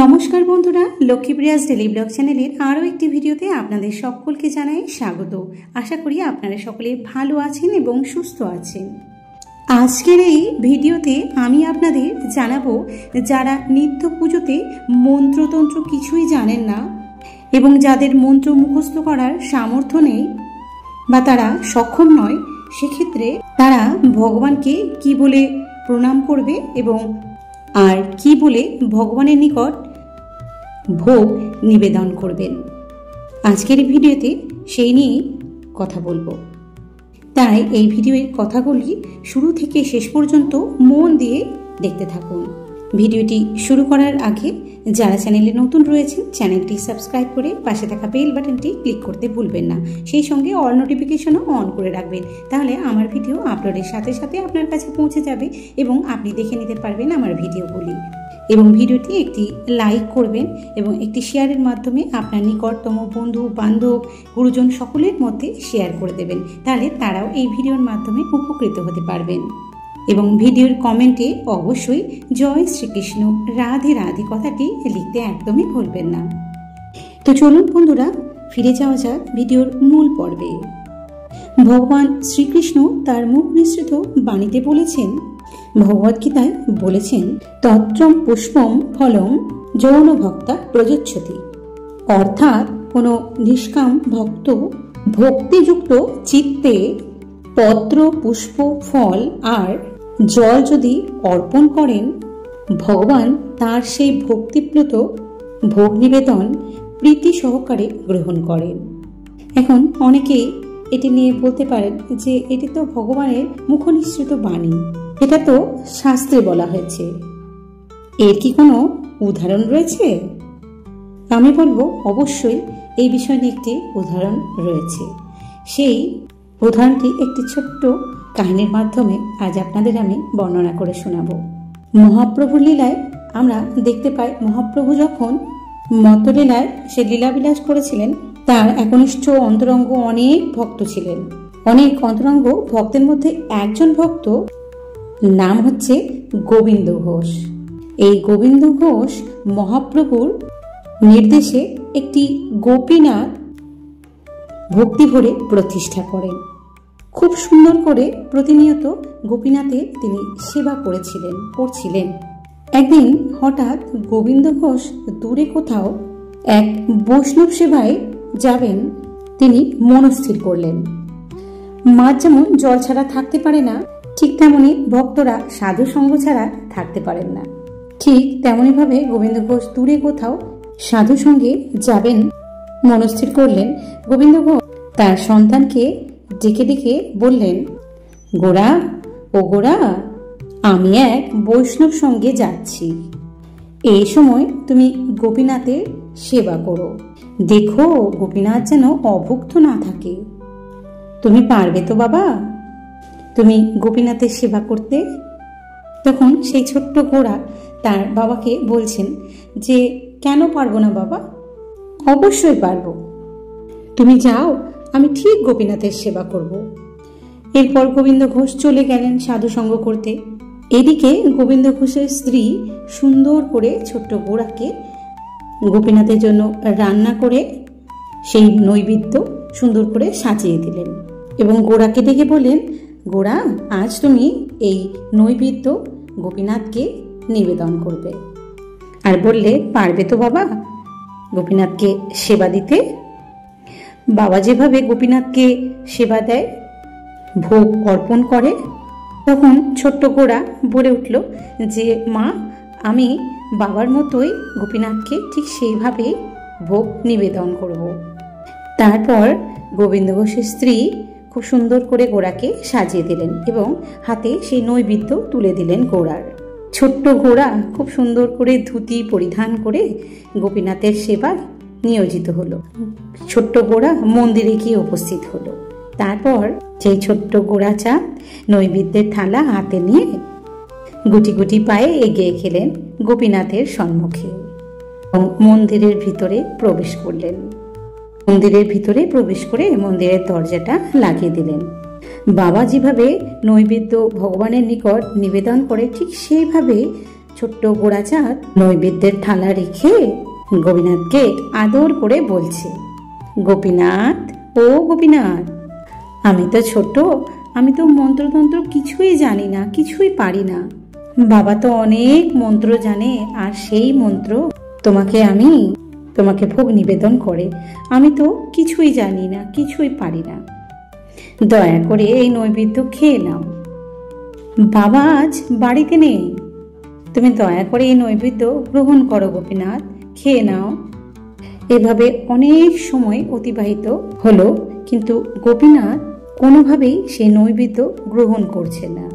নমস্কার বন্ধুরা, লক্ষ্মীপ্রিয়াস daily blog চ্যানেলের আরও একটি ভিডিওতে আপনাদের সকলকে জানাই স্বাগত। আশা করি আপনারা সকলে ভালো আছেন এবং সুস্থ আছেন। আজকের এই ভিডিওতে আমি আপনাদের জানাবো, যারা নিত্য পুজোতে মন্ত্রতন্ত্র কিছুই জানেন না এবং যাদের মন্ত্র মুখস্থ করার সামর্থ্য নেই বা তারা সক্ষম নয়, সেক্ষেত্রে তারা ভগবানকে কি বলে প্রণাম করবে এবং আর কি বলে ভগবানের নিকট ভোগ নিবেদন করবেন। আজকের ভিডিওতে সেই নিয়ে কথা বলবো, তাই এই ভিডিওর কথাগুলি শুরু থেকে শেষ পর্যন্ত মন দিয়ে দেখতে থাকুন। ভিডিওটি শুরু করার আগে যারা চ্যানেলে নতুন রয়েছেন, চ্যানেলটি সাবস্ক্রাইব করে পাশে থাকা বেল বাটনটি ক্লিক করতে ভুলবেন না। সেই সঙ্গে অল নোটিফিকেশনও অন করে রাখবেন, তাহলে আমার ভিডিও আপলোডের সাথে সাথে আপনার কাছে পৌঁছে যাবে এবং আপনি দেখে নিতে পারবেন আমার ভিডিওগুলি। এবং ভিডিওটি একটি লাইক করবেন এবং একটি শেয়ারের মাধ্যমে আপনার নিকটতম বন্ধু বান্ধব গুরুজন সকলের মধ্যে শেয়ার করে দেবেন, তাহলে তারাও এই ভিডিওর মাধ্যমে উপকৃত হতে পারবেন। এবং ভিডিওর কমেন্টে অবশ্যই জয় শ্রীকৃষ্ণ রাধে রাধে কথাটি লিখতে একদমই ভুলবেন না। তো চলুন বন্ধুরা, ফিরে যাওয়া যাক ভিডিওর মূল পর্বে। ভগবান শ্রীকৃষ্ণ তার মুখ নিঃসৃত বাণীতে বলেছেন, ভগবদ্গীতায় বলেছেন, তত্রম পুষ্পম ফলম যৌন ভক্তা প্রযচ্ছতি। অর্থাৎ কোনো নিষ্কাম ভক্ত ভক্তিযুক্ত চিত্তে পত্র পুষ্প ফল আর জল যদি অর্পণ করেন, ভগবান তার সেই ভক্তিপ্রত ভোগ নিবেদন প্রীতি সহকারে গ্রহণ করেন। এখন অনেকেই এটি নিয়ে বলতে পারেন যে এটি তো ভগবানের মুখনিসৃত বাণী, এটা তো শাস্ত্রে বলা হয়েছে, এর কি কোনো উদাহরণ রয়েছে? আমি বলবো অবশ্যই এই বিষয় নিয়ে একটি উদাহরণ রয়েছে। সেই উদাহরণটি একটি ছোট্ট কাহিনীর মাধ্যমে আজ আপনাদের আমি বর্ণনা করে শোনাবো। মহাপ্রভুর লীলায় আমরা দেখতে পাই, মহাপ্রভু যখন মত্তলীলায় সে লীলাবিলাস করেছিলেন, তার একনিষ্ঠ অন্তরঙ্গ অনেক ভক্ত ছিলেন। অনেক অন্তরঙ্গ ভক্তের মধ্যে একজন ভক্ত নাম হচ্ছে গোবিন্দ ঘোষ। এই গোবিন্দ ঘোষ মহাপ্রভুর নির্দেশে একটি গোপীনাথ ভক্তি ভরে প্রতিষ্ঠা করেন। খুব সুন্দর করে প্রতিনিয়ত গোপীনাথের তিনি সেবা করছিলেন। একদিন হঠাৎ গোবিন্দ ঘোষ দূরে কোথাও এক বৈষ্ণব সেবায় যাবেন তিনি মনস্থির করলেন। মাছ যেমন জল ছাড়া থাকতে পারে না, ঠিক তেমনি ভক্তরা সাধু সঙ্গ ছাড়া থাকতে পারেন না। ঠিক তেমনি ভাবে গোবিন্দ ঘোষ দূরে কোথাও সাধু সঙ্গে যাবেন মনস্থির করলেন। গোবিন্দ ঘোষ তার সন্তানকে ডেকে ডেকে বললেন, গোরা ও গোরা, আমি এক বৈষ্ণব সঙ্গে যাচ্ছি, এই সময় তুমি গোপীনাথের সেবা করো, দেখো গোপীনাথ যেন অভুক্ত না থাকে। তুমি পারবে তো বাবা, তুমি গোপীনাথের সেবা করতে? তখন সেই ছোট্ট গোরা তার বাবাকে বলছেন যে, কেন পারবো না বাবা, অবশ্যই পারবো, তুমি যাও, আমি ঠিক গোপীনাথের সেবা করব। এরপর গোবিন্দ ঘোষ চলে গেলেন সাধু সঙ্গ করতে। এদিকে গোবিন্দ ঘোষের স্ত্রী সুন্দর করে ছোট্ট গোরাকে গোপীনাথের জন্য রান্না করে সেই নৈবেদ্য সুন্দর করে সাজিয়ে দিলেন এবং গোরাকে ডেকে বললেন, গোরা, আজ তুমি এই নৈবেদ্য গোপীনাথকে নিবেদন করবে। আর বললে, পারবে তো বাবা গোপীনাথকে সেবা দিতে? বাবা যেভাবে গোপীনাথকে সেবা দেয়, ভোগ অর্পণ করে, তখন ছোট্ট গোরা বলে উঠল যে, মা, আমি বাবার মতোই গোপীনাথকে ঠিক সেইভাবে ভোগ নিবেদন করব। তারপর গোবিন্দ ঘোষের স্ত্রী খুব সুন্দর করে গোরাকে সাজিয়ে দিলেন এবং হাতে সেই নৈবেদ্য তুলে দিলেন গোরার। ছোট্ট গোরা খুব সুন্দর করে ধুতি পরিধান করে গোপীনাথের সেবায় নিয়োজিত হলো। ছোট্ট গোরা মন্দিরে গিয়ে উপস্থিত হলো। তারপর সেই ছোট্ট গোরা চাঁদ নৈবেদ্যের থালা হাতে নিয়ে গুটি গুটি পায়ে এগিয়ে গেলেন গোপীনাথের সম্মুখে এবং মন্দিরের ভিতরে প্রবেশ করলেন। মন্দিরের ভিতরে প্রবেশ করে মন্দিরের দরজাটা লাগিয়ে দিলেন। বাবা যেভাবে নৈবেদ্য ভগবানের নিকট নিবেদন করে, ঠিক সেইভাবে ছোট্ট গোড়াচাঁদ নৈবেদ্যের থালা রেখে গোপীনাথকে আদর করে বলছে, গোপীনাথ, ও গোপীনাথ, আমি তো ছোট, আমি তো মন্ত্রতন্ত্র কিছুই জানি না, কিছুই পারি না। বাবা তো অনেক মন্ত্র জানে, আর সেই মন্ত্র তোমাকে ভোগ নিবেদন করে। আমি তো কিছুই জানি না, কিছুই পারি না। দয়া করে এই নৈবেদ্য খেয়ে নাও। বাবা আজ বাড়িতে নেই, তুমি দয়া করে এই নৈবেদ্য গ্রহণ করো গোপীনাথ, খেয়ে নাও। এভাবে অনেক সময় অতিবাহিত হলো, কিন্তু গোপীনাথ কোনোভাবেই সেই নৈবেদ্য গ্রহণ করছে না।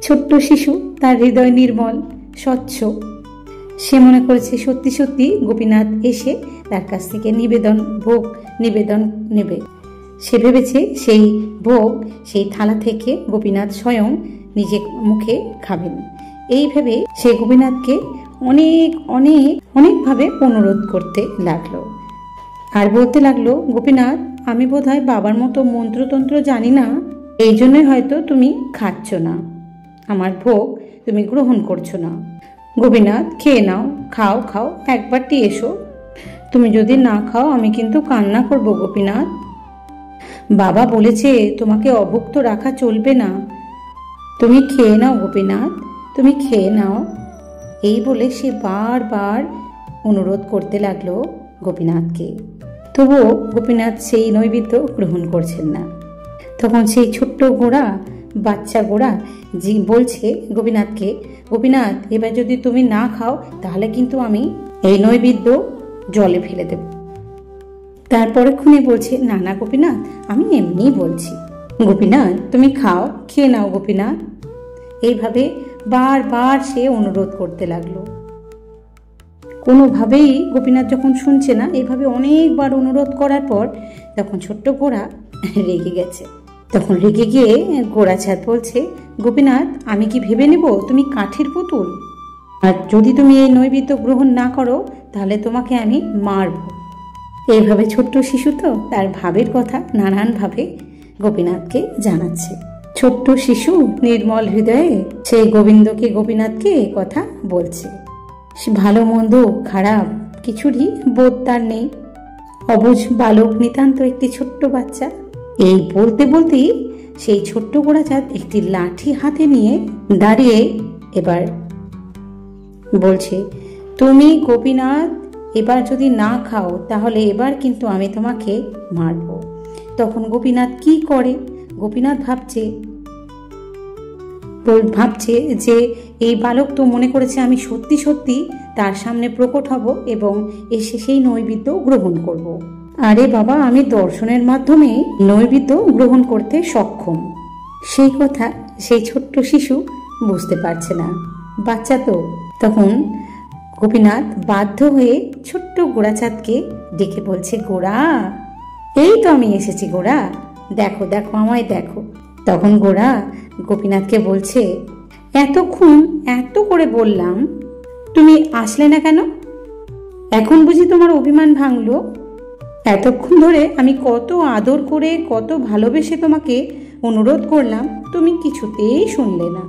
ছোট্ট শিশু, তার হৃদয় নির্মল, স্বচ্ছ। সে মনে করেছে সত্যি সত্যি গোপীনাথ এসে তার কাছ থেকে ভোগ নিবেদন নেবে। সে ভেবেছে সেই ভোগ সেই থালা থেকে গোপীনাথ স্বয়ং নিজে মুখে খাবেন। এই ভেবে সে গোপীনাথকে অনেক অনেক অনেকভাবে অনুরোধ করতে লাগলো, আর বলতে লাগলো, গোপীনাথ, আমি বোধহয় বাবার মতো মন্ত্রতন্ত্র জানি না, এই জন্যই হয়তো তুমি খাচ্ছ না, আমার ভোগ তুমি গ্রহণ করছো না। গোপীনাথ, খেয়ে নাও, খাও খাও, একবারটি এসো। তুমি যদি না খাও আমি কিন্তু কান্না করব গোপীনাথ। বাবা বলেছে তোমাকে অভুক্ত রাখা চলবে না, তুমি খেয়ে নাও গোপীনাথ, তুমি খেয়ে নাও। এই বলে সে বারবার অনুরোধ করতে লাগলো গোপীনাথকে। তবুও গোপীনাথ সেই নৈবেদ্য গ্রহণ করছেন না। তখন সেই ছোট্ট গোড়া, বাচ্চা গোড়া বলছে গোপীনাথকে, গোপীনাথ, এবার যদি তুমি না খাও তাহলে কিন্তু আমি এই নৈবেদ্য জলে ফেলে দেব। তারপরে খুনি বলছে, না না গোপীনাথ, আমি এমনি বলছি। গোপীনাথ, তুমি খাও, খেয়ে নাও গোপীনাথ। এইভাবে বারবার সে অনুরোধ করতে লাগলো। কোনোভাবেই গোপীনাথ যখন শুনছে না, এইভাবে অনেকবার অনুরোধ করার পর তখন ছোট্ট গোড়া রেগে গেছে। তখন রেগে গিয়ে গোড়াচাঁদ বলছে, গোপীনাথ, আমি কি ভেবে নেব তুমি কাঠের পুতুল? আর যদি তুমি এই নৈবেদ্য গ্রহণ না করো তাহলে তোমাকে আমি মারব। এইভাবে ছোট্ট শিশু তো তার ভাবের কথা নানানভাবে গোপীনাথকে জানাচ্ছে। ছোট্ট শিশু নির্মল হৃদয়ে সেই গোপীনাথকে কথা বলছে। ভালো মন্দ খারাপ কিছুরই বোধ তার নেই, অবুঝ বালক, নিতান্ত একটি ছোট্ট বাচ্চা। এই বলতে বলতেই সেই ছোট্ট গোড়াচাঁদ একটি লাঠি হাতে নিয়ে দাঁড়িয়ে এবার বলছে, তুমি গোপীনাথ এবার যদি না খাও তাহলে এবার কিন্তু আমি তোমাকে মারব। তখন গোপীনাথ কি করে? গোপীনাথ ভাবছে যে এই বালক তো মনে করেছে আমি সত্যি সত্যি তার সামনে প্রকট হব এবং এসে সেই নৈবেদ্য গ্রহণ করব। আরে বাবা, আমি দর্শনের মাধ্যমে নৈবেদ্য গ্রহণ করতে সক্ষম। সেই কথা সেই ছোট্ট শিশু বুঝতে পারছে না, বাচ্চা তো। তখন গোপীনাথ বাধ্য হয়ে ছোট্ট গোড়াচাঁদকে ডেকে বলছে, গোড়া, এই তো আমি এসেছি গোড়া, দেখো দেখো আমায় দেখো। তখন গোড়া গোপীনাথকে বলছে, এতক্ষণ এত করে বললাম, তুমি আসলে না কেন? এখন বুঝি তোমার অভিমান ভাঙলো? এতক্ষণ ধরে আমি কত আদর করে কত ভালোবেসে তোমাকে অনুরোধ করলাম, তুমি কিছুতেই শুনলে না।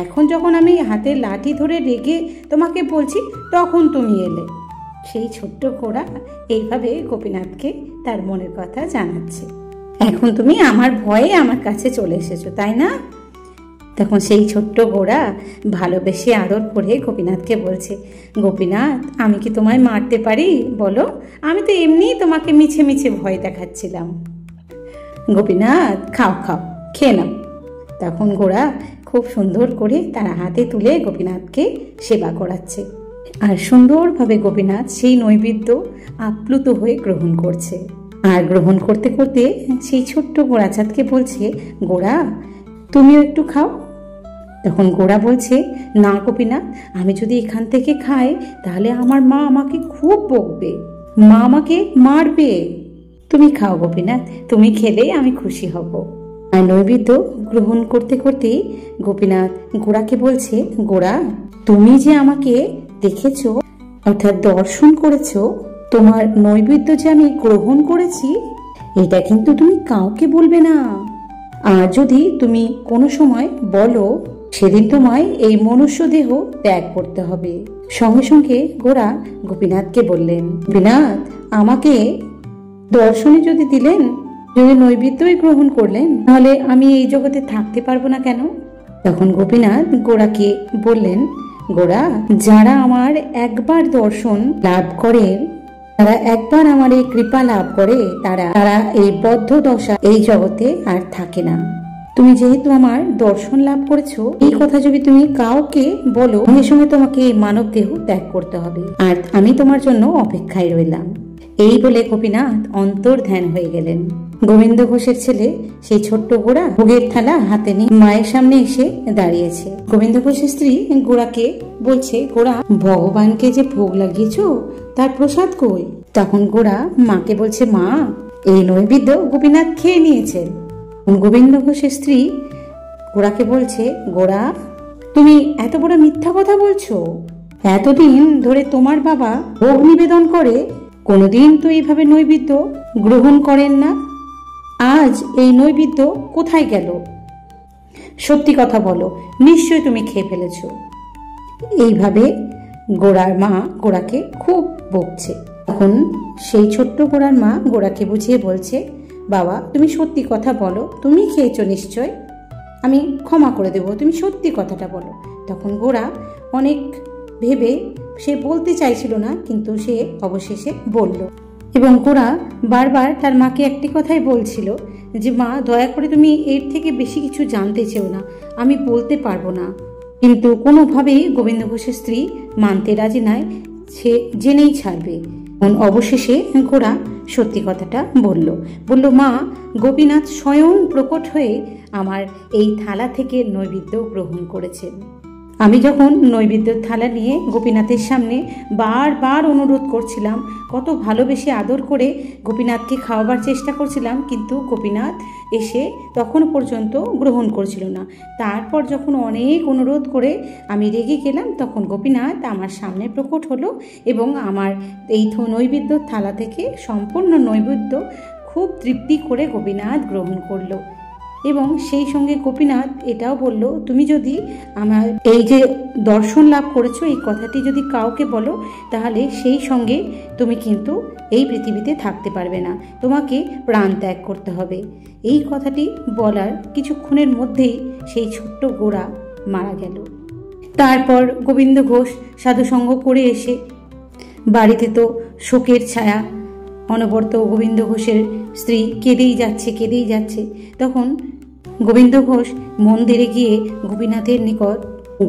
এখন যখন আমি হাতে লাঠি ধরে রেগে তোমাকে বলছি তখন তুমি এলে। সেই ছোট্ট গোড়া এইভাবে গোপীনাথকে তার মনের কথা জানাচ্ছে। এখন তুমি আমার ভয়ে আমার কাছে চলে এসেছো, তাই না? তখন সেই ছোট্ট গোড়া ভালোবেসে আদর করে গোপীনাথকে বলছে, গোপীনাথ, আমি কি তোমায় মারতে পারি বলো? আমি তো এমনিই তোমাকে মিছে মিছে ভয় দেখাচ্ছিলাম। গোপীনাথ, খাও খাও, খেয়ে নাও। তখন গোড়া খুব সুন্দর করে তার হাতে তুলে গোপীনাথকে সেবা করাচ্ছে, আর সুন্দরভাবে গোপীনাথ সেই নৈবেদ্য আপ্লুত হয়ে গ্রহণ করছে। আর গ্রহণ করতে করতে সেই ছোট্ট গোড়াচাঁদকে বলছে, গোড়া, তুমিও একটু খাও। তখন গোড়া বলছে, না গোপীনাথ, আমি যদি এখান থেকে খাই তাহলে আমার মা আমাকে খুব বকবে, মা আমাকে মারবে। তুমি খাও গোপীনাথ, তুমি খেলেই আমি খুশি হব। আর নৈবেদ্য গ্রহণ করতে করতে গোপীনাথ গোড়াকে বলছে, গোড়া, তুমি যে আমাকে দেখেছো অর্থাৎ দর্শন করেছো, তোমার নৈবেদ্য যে আমি গ্রহণ করেছি, এটা কিন্তু তুমি কাউকে বলবে না। আর যদি তুমি কোনো সময় বলো সেদিন তোমায় এই মনুষ্য দেহ ত্যাগ করতে হবে। সঙ্গে সঙ্গে গোরা গোপীনাথকে বললেন, গোপীনাথ, আমাকে দর্শনে যদি দিলেন, যদি নৈবেদ্যই গ্রহণ করলেন, তাহলে আমি এই জগতে থাকতে পারবো না কেন? তখন গোপীনাথ গোরাকে বললেন, গোরা, যারা আমার একবার দর্শন লাভ করেন, তারা একবার আমার এই কৃপা লাভ করে, তারা এই বদ্ধ দশা এই জগতে আর থাকে না। তুমি যেহেতু আমার দর্শন লাভ করেছো, এই কথা যদি তুমি কাউকে বলো, সঙ্গে সঙ্গে তোমাকে এই মানব দেহ ত্যাগ করতে হবে, আর আমি তোমার জন্য অপেক্ষায় রইলাম। এই বলে গোপীনাথ অন্তর্ধান হয়ে গেলেন। গোবিন্দ ঘোষের ছেলে সেই ছোট্ট গোরা ভোগের থালা হাতে নিয়ে মায়ের সামনে এসে দাঁড়িয়েছে। গোবিন্দ ঘোষের স্ত্রী গোরাকে বলছে, গোরা, ভগবানকে যে ভোগ লাগিয়েছো তার প্রসাদ কই? তখন গোরা মাকে বলছে, মা, এই নৈবেদ্য গোপীনাথ খেয়ে নিয়েছেন। গোবিন্দ ঘোষের স্ত্রী গোরাকে বলছে, গোরা, তুমি এত বড় মিথ্যা কথা বলছো? এতদিন ধরে তোমার বাবা ভোগ নিবেদন করে, কোনোদিন তো এইভাবে নৈবেদ্য গ্রহণ করেন না। আজ এই নৈবেদ্য কোথায় গেল? সত্যি কথা বলো, নিশ্চয় তুমি খেয়ে ফেলেছ। এইভাবে গোরার মা গোরাকে খুব বকছে। তখন সেই ছোট্ট গোরার মা গোরাকে বুঝিয়ে বলছে, বাবা, তুমি সত্যি কথা বলো, তুমি খেয়েছো নিশ্চয়, আমি ক্ষমা করে দেব, তুমি সত্যি কথাটা বলো। তখন গোরা অনেক ভেবে সে বলতে চাইছিল না, কিন্তু সে অবশেষে বলল। এবং গোরা বারবার তার মাকে একটি কথাই বলছিল যে, মা, দয়া করে তুমি এর থেকে বেশি কিছু জানতে চেও না, আমি বলতে পারবো না। কিন্তু কোনোভাবেই গোবিন্দ ঘোষের স্ত্রী মানতে রাজি নয়, সে জেনেই ছাড়বে। অবশেষে গোরা সত্যি কথাটা বলল, মা, গোপীনাথ স্বয়ং প্রকট হয়ে আমার এই থালা থেকে নৈবেদ্য গ্রহণ করেছেন। আমি যখন নৈবেদ্যের থালা নিয়ে গোপীনাথের সামনে বারবার অনুরোধ করছিলাম, কত ভালোবেসে আদর করে গোপীনাথকে খাওয়াবার চেষ্টা করছিলাম, কিন্তু গোপীনাথ এসে তখন পর্যন্ত গ্রহণ করছিল না। তারপর যখন অনেক অনুরোধ করে আমি রেগে গেলাম, তখন গোপীনাথ আমার সামনে প্রকট হলো এবং আমার এই নৈবেদ্যর থালা থেকে সম্পূর্ণ নৈবেদ্য খুব তৃপ্তি করে গোপীনাথ গ্রহণ করলো। এবং সেই সঙ্গে গোপীনাথ এটাও বলল, তুমি যদি আমার এই যে দর্শন লাভ করেছো এই কথাটি যদি কাউকে বলো, তাহলে সেই সঙ্গে তুমি কিন্তু এই পৃথিবীতে থাকতে পারবে না, তোমাকে প্রাণ ত্যাগ করতে হবে। এই কথাটি বলার কিছুক্ষণের মধ্যেই সেই ছোট্ট গোরা মারা গেল। তারপর গোবিন্দ ঘোষ সাধুসঙ্গ করে এসে বাড়িতে তো শোকের ছায়া, অনবরত গোবিন্দ ঘোষের স্ত্রী কেঁদেই যাচ্ছে। তখন গোবিন্দ ঘোষ মন্দিরে গিয়ে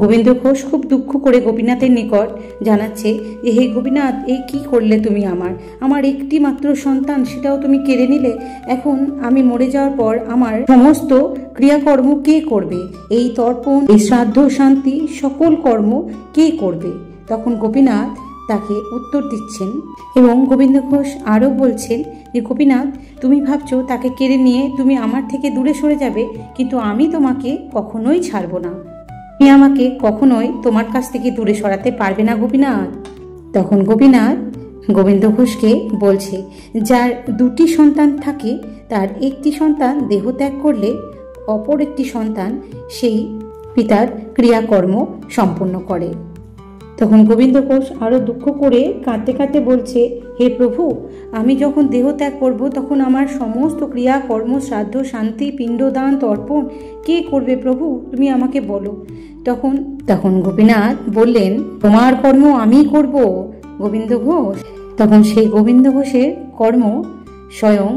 গোবিন্দ ঘোষ খুব দুঃখ করে গোপীনাথের নিকট জানাচ্ছে যে, হে গোপীনাথ, এই কি করলে তুমি? আমার একটি মাত্র সন্তান, সেটাও তুমি কেড়ে নিলে। এখন আমি মরে যাওয়ার পর আমার সমস্ত ক্রিয়াকর্ম কে করবে? এই তর্পণ, এই শ্রাদ্ধ, শান্তি, সকল কর্ম কে করবে? তখন গোপীনাথ তাকে উত্তর দিচ্ছেন এবং গোবিন্দ ঘোষ আরও বলছেন যে, গোপীনাথ, তুমি ভাবছো তাকে কেড়ে নিয়ে তুমি আমার থেকে দূরে সরে যাবে, কিন্তু আমি তোমাকে কখনোই ছাড়বো না। তুমি আমাকে কখনোই তোমার কাছ থেকে দূরে সরাতে পারবে না গোপীনাথ। তখন গোপীনাথ গোবিন্দ ঘোষকে বলছে, যার দুটি সন্তান থাকে, তার একটি সন্তান দেহত্যাগ করলে অপর একটি সন্তান সেই পিতার ক্রিয়াকর্ম সম্পন্ন করে। তখন গোবিন্দ ঘোষ আরো দুঃখ করে কাঁদতে বলছে, হে প্রভু, আমি যখন দেহ ত্যাগ করব তখন আমার সমস্ত ক্রিয়া কর্ম, শ্রাদ্ধ, শান্তি, পিণ্ডদান, তর্পণ কে করবে প্রভু? তুমি আমাকে বলো। তখন গোপীনাথ বললেন, তোমার কর্ম আমি করব গোবিন্দ ঘোষ। তখন সেই গোবিন্দ ঘোষের কর্ম স্বয়ং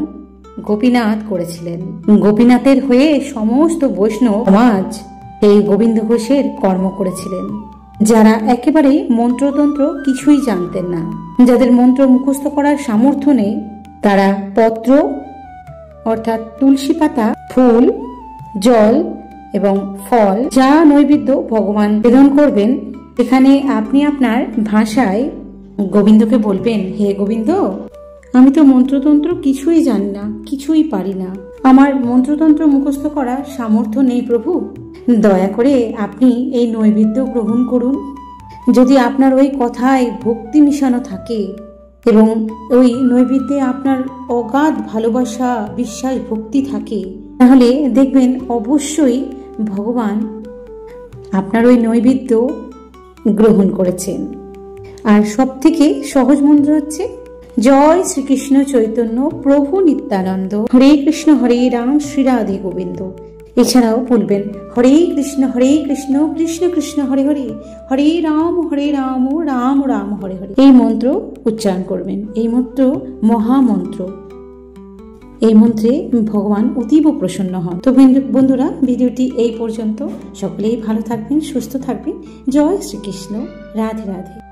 গোপীনাথ করেছিলেন। গোপীনাথের হয়ে সমস্ত বৈষ্ণব সমাজ এই গোবিন্দ ঘোষের কর্ম করেছিলেন, যারা একেবারে মন্ত্রতন্ত্র কিছুই জানতেন না, যাদের মন্ত্র মুখস্থ করার সামর্থ্য নেই, তারা পত্র অর্থাৎ তুলসী পাতা, ফুল, জল এবং ফল, যা নৈবেদ্য ভগবান নিবেদন করবেন, সেখানে আপনি আপনার ভাষায় গোবিন্দকে বলবেন, হে গোবিন্দ, আমি তো মন্ত্রতন্ত্র কিছুই জানি না, কিছুই পারি না, আমার মন্ত্রতন্ত্র মুখস্থ করার সামর্থ্য নেই প্রভু, দয়া করে আপনি এই নৈবেদ্য গ্রহণ করুন। যদি আপনার ওই কথায় ভক্তি মিশানো থাকে এবং ওই নৈবেদ্যে আপনার অগাধ ভালোবাসা, বিশ্বাস, ভক্তি থাকে, তাহলে দেখবেন অবশ্যই ভগবান আপনার ওই নৈবেদ্য গ্রহণ করেছেন। আর সব থেকে সহজ মন্ত্র হচ্ছে জয় শ্রীকৃষ্ণ চৈতন্য প্রভু নিত্যানন্দ, হরে কৃষ্ণ হরে রাম শ্রী রাধে গোবিন্দ। এছাড়াও বলবেন হরে কৃষ্ণ কৃষ্ণ কৃষ্ণ হরে হরে, হরে রাম রাম রাম হরে হরে। এই মন্ত্র উচ্চারণ করবেন। এই মন্ত্র মহামন্ত্র। এই মন্ত্রে ভগবান অতীব প্রসন্ন হন। তো বন্ধুরা, ভিডিওটি এই পর্যন্ত। সকলেই ভালো থাকবেন, সুস্থ থাকবেন। জয় শ্রীকৃষ্ণ, রাধে রাধে।